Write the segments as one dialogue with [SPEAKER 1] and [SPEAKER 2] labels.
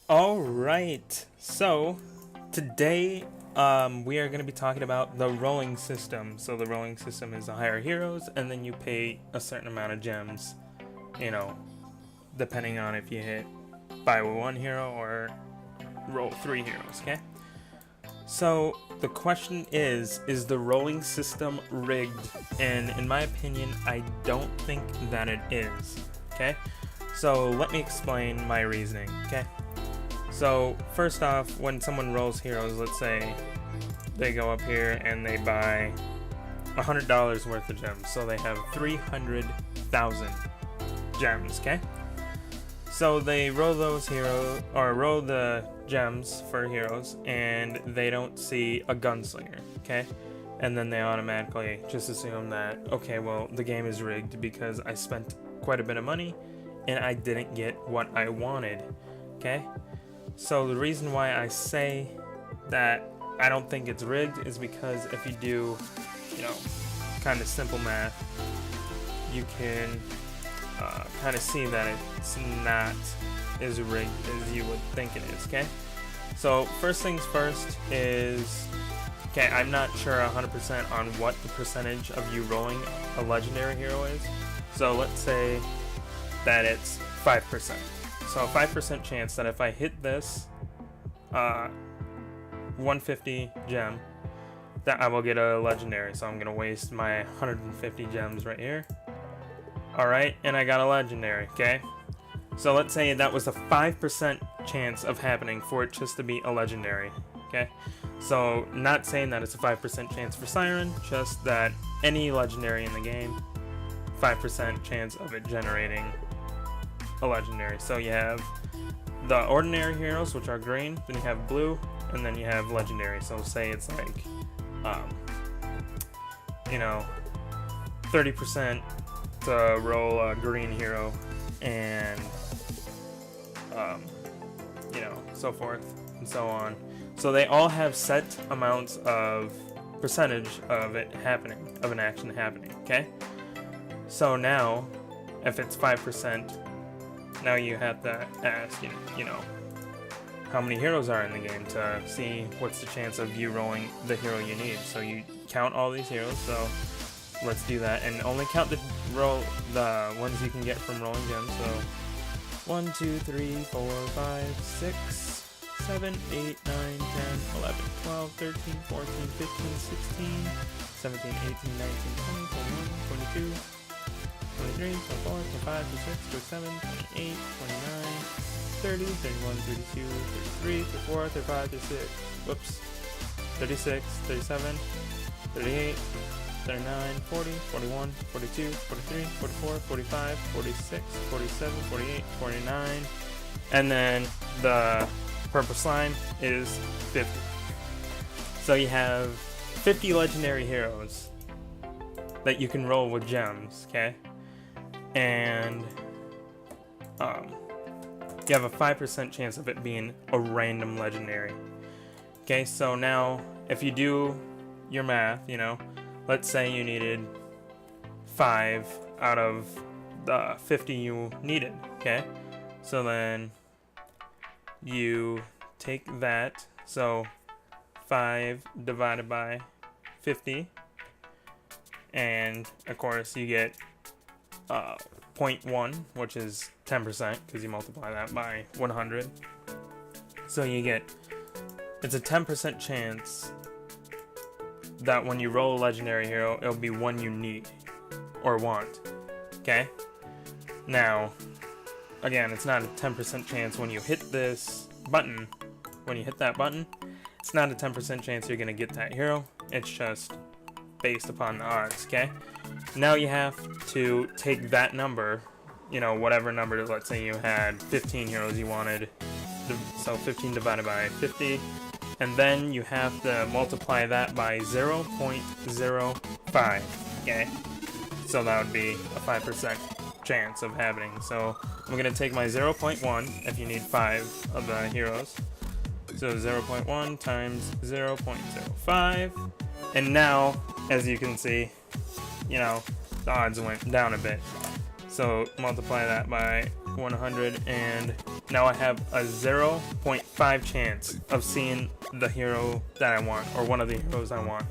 [SPEAKER 1] All right. So today we are going to be talking about the rolling system. So the rolling system is the higher heroes, and then you pay a certain amount of gems. You know, depending on if you hit buy one hero or roll three heroes. Okay. So the question is the rolling system rigged? And in my opinion, I don't think that it is. Okay. So let me explain my reasoning. Okay. So first off, when someone rolls heroes, let's say they go up here and they buy $100 worth of gems, so they have 300,000 gems. Okay, so they roll those heroes or roll the gems for heroes, and they don't see a gunslinger. Okay, and then they automatically just assume that, okay, well, the game is rigged because I spent quite a bit of money and I didn't get what I wanted. Okay. So the reason why I say that I don't think it's rigged is because if you do, kind of simple math, you can kind of see that it's not as rigged as you would think it is, okay? So first things first is, okay, I'm not sure 100% on what the percentage of you rolling a legendary hero is. So let's say that it's 5%. So a 5% chance that if I hit this 150 gem, that I will get a legendary. So I'm going to waste my 150 gems right here. Alright, and I got a legendary, okay? So let's say that was a 5% chance of happening for it just to be a legendary, okay? So not saying that it's a 5% chance for Siren, just that any legendary in the game, 5% chance of it generating a legendary. So you have the ordinary heroes, which are green, then you have blue, and then you have legendary. So say it's like 30% to roll a green hero, and so forth and so on. So they all have set amounts of percentage of it happening, of an action happening, okay? So now if it's 5%, now you have to ask, how many heroes are in the game to see what's the chance of you rolling the hero you need. So you count all these heroes, so let's do that, and only count the ones you can get from rolling gems. So 1, 2, 3, 4, 5, 6, 7, 8, 9, 10, 11, 12, 13, 14, 15, 16, 17, 18, 19, 20, 21, 22, 23, 24, 25, 26, 27, 28, 29, 30, 31, 32, 33, 34, 35, 36, whoops, 36, 37, 38, 39, 40, 41, 42, 43, 44, 45, 46, 47, 48, 49, and then the purple slime is 50. So you have 50 legendary heroes that you can roll with gems, okay? And you have a 5% chance of it being a random legendary. Okay, so now if you do your math, let's say you needed 5 out of the 50 you needed, okay? So then you take that, so 5 divided by 50, and of course you get 0.1, which is 10%, because you multiply that by 100. So you get, it's a 10% chance that when you roll a legendary hero, it'll be one you need or want. Okay? Now, again, it's not a 10% chance when you hit this button. When you hit that button, it's not a 10% chance you're going to get that hero. It's just based upon the odds, okay? Now you have to take that number, whatever number, let's say you had 15 heroes you wanted, so 15 divided by 50, and then you have to multiply that by 0.05, okay? So that would be a 5% chance of happening. So I'm going to take my 0.1 if you need 5 of the heroes. So 0.1 times 0.05, and now, as you can see, the odds went down a bit. So multiply that by 100, and now I have a 0.5 chance of seeing the hero that I want, or one of the heroes I want.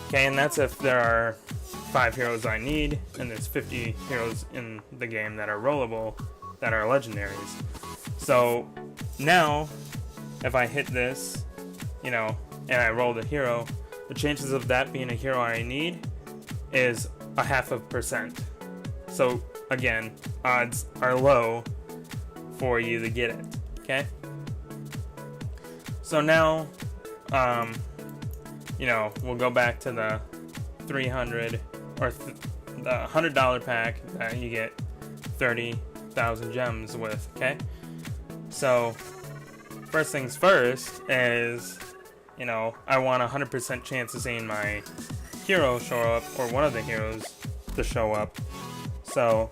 [SPEAKER 1] Okay, and that's if there are 5 heroes I need, and there's 50 heroes in the game that are rollable, that are legendaries. So now, if I hit this, and I roll the hero, the chances of that being a hero I need is 0.5%. So again, odds are low for you to get it. Okay. So now, we'll go back to the 300 or the $100 pack that you get 30,000 gems with. Okay. So first things first is, I want a 100% chance of seeing my hero show up, or one of the heroes to show up. So,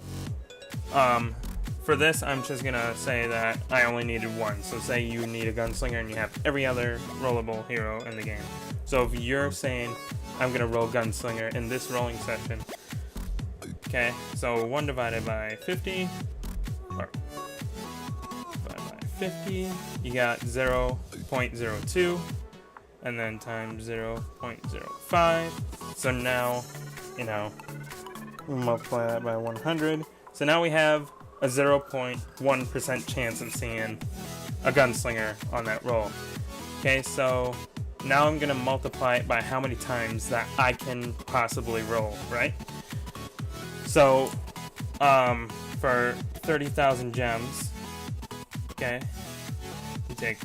[SPEAKER 1] for this, I'm just gonna say that I only needed one. So say you need a gunslinger and you have every other rollable hero in the game. So if you're saying I'm gonna roll gunslinger in this rolling session, okay, so 1 divided by 50, or divided by 50, you got 0.02, and then times 0.05. So now, multiply that by 100. So now we have a 0.1% chance of seeing a gunslinger on that roll. Okay, so now I'm gonna multiply it by how many times that I can possibly roll, right? So, for 30,000 gems, okay, you take,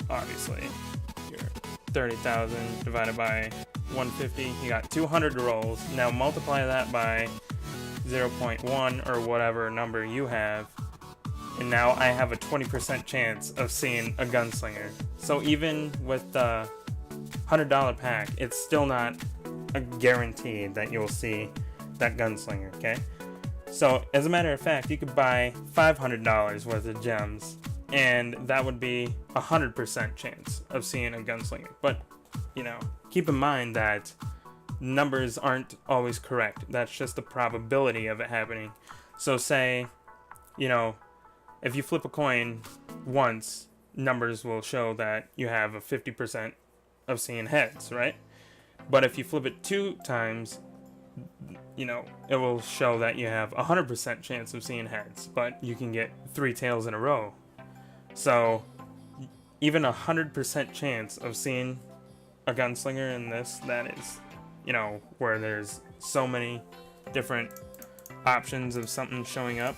[SPEAKER 1] obviously, your 30,000 divided by 150, you got 200 rolls. Now multiply that by 0.1 or whatever number you have, and now I have a 20% chance of seeing a gunslinger. So even with the $100 pack, it's still not a guarantee that you'll see that gunslinger, okay? So as a matter of fact, you could buy $500 worth of gems, and that would be a 100% chance of seeing a gunslinger. But keep in mind that numbers aren't always correct. That's just the probability of it happening. So say, if you flip a coin once, numbers will show that you have a 50% of seeing heads, right? But if you flip it 2 times, it will show that you have a 100% chance of seeing heads, but you can get 3 tails in a row. So even a 100% chance of seeing a gunslinger in this, that is, where there's so many different options of something showing up,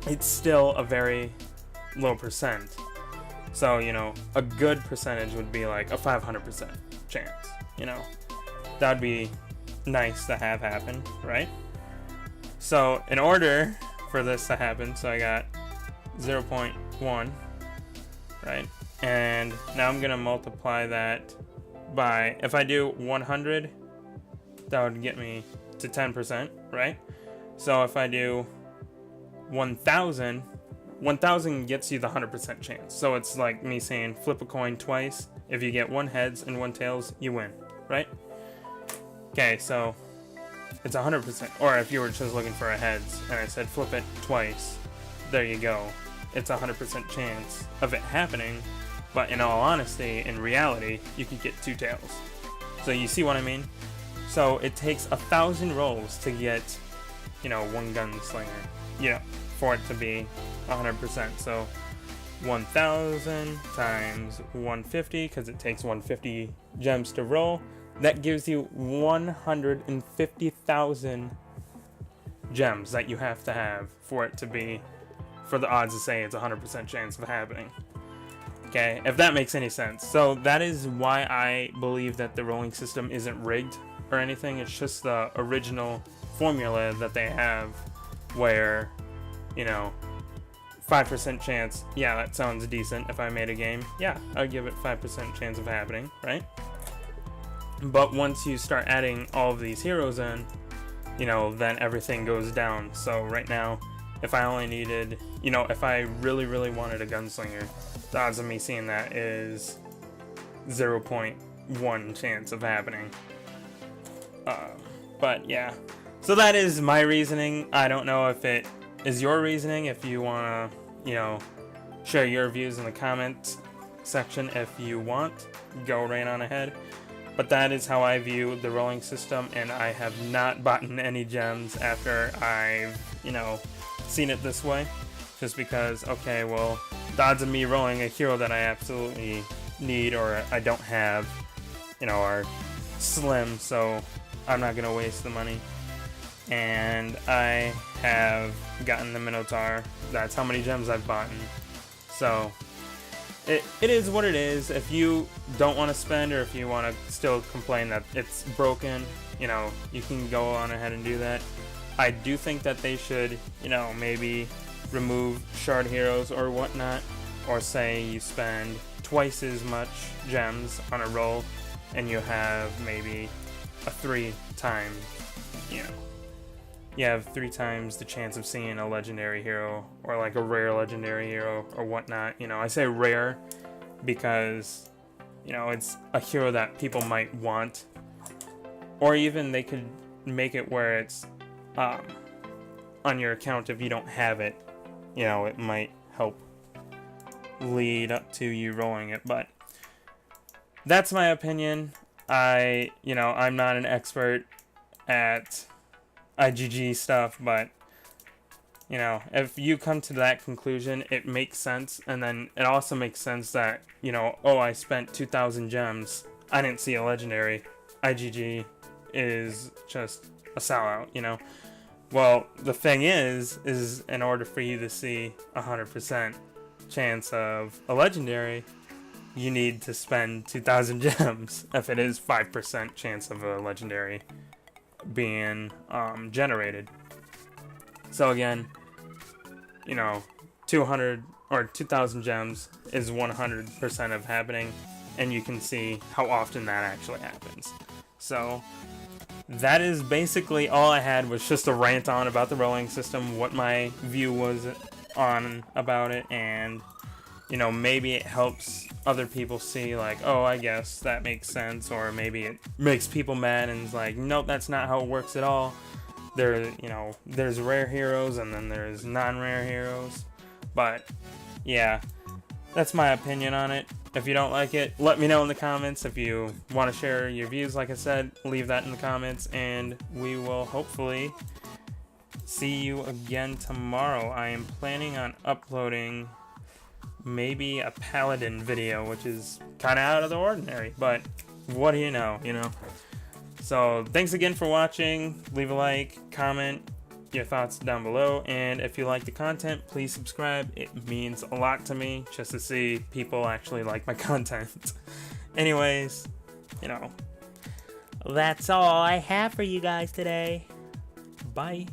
[SPEAKER 1] it's still a very low percent. So, a good percentage would be like a 500% chance, that'd be nice to have happen, right? So in order for this to happen, so I got 0.1, right? And now I'm gonna multiply that by, if I do 100, that would get me to 10%, right? So if I do 1,000, 1,000 gets you the 100% chance. So it's like me saying flip a coin twice. If you get 1 heads and 1 tails, you win, right? Okay, so it's 100%. Or if you were just looking for a heads and I said flip it twice, there you go. It's a 100% chance of it happening. But in all honesty, in reality, you could get 2 tails. So you see what I mean? So it takes 1,000 rolls to get, 1 gunslinger, for it to be 100%. So 1,000 times 150, because it takes 150 gems to roll, that gives you 150,000 gems that you have to have for it to be, for the odds to say it's a 100% chance of happening. Okay, if that makes any sense. So that is why I believe that the rolling system isn't rigged or anything. It's just the original formula that they have where, 5% chance. Yeah, that sounds decent. If I made a game, yeah, I'd give it 5% chance of happening, right? But once you start adding all of these heroes in, then everything goes down. So right now, if I only needed, if I really, really wanted a gunslinger, the odds of me seeing that is 0.1 chance of happening. But yeah, so that is my reasoning. I don't know if it is your reasoning. If you want to, share your views in the comment section if you want, go right on ahead. But that is how I view the rolling system, and I have not bought any gems after I've, seen it this way. Just because, okay, well, the odds of me rolling a hero that I absolutely need or I don't have, are slim, so I'm not going to waste the money. And I have gotten the Minotaur. That's how many gems I've bought. So it is what it is. If you don't want to spend, or if you want to still complain that it's broken, you can go on ahead and do that. I do think that they should, maybe remove shard heroes or whatnot, or say you spend twice as much gems on a roll and you have maybe a 3 times, you have 3 times the chance of seeing a legendary hero or like a rare legendary hero or whatnot. I say rare because, it's a hero that people might want, or even they could make it where it's on your account. If you don't have it, it might help lead up to you rolling it. But that's my opinion. I'm not an expert at IGG stuff, but if you come to that conclusion, it makes sense. And then it also makes sense that, I spent 2,000 gems, I didn't see a legendary. IGG is just a sellout, Well, the thing is in order for you to see 100% chance of a legendary, you need to spend 2,000 gems if it is 5% chance of a legendary being generated. So again, 200 or 2,000 gems is 100% of happening, and you can see how often that actually happens. So that is basically all I had, was just a rant on about the rolling system, what my view was on about it, and maybe it helps other people see like, oh, I guess that makes sense, or maybe it makes people mad and it's like, nope, that's not how it works at all. There's rare heroes and then there's non-rare heroes. But yeah, that's my opinion on it. If you don't like it, let me know in the comments. If you want to share your views, like I said, leave that in the comments, and we will hopefully see you again tomorrow. I am planning on uploading maybe a paladin video, which is kind of out of the ordinary, but what do you know, So thanks again for watching. Leave a like, comment your thoughts down below, and if you like the content, please subscribe. It means a lot to me just to see people actually like my content. Anyways, that's all I have for you guys today. Bye.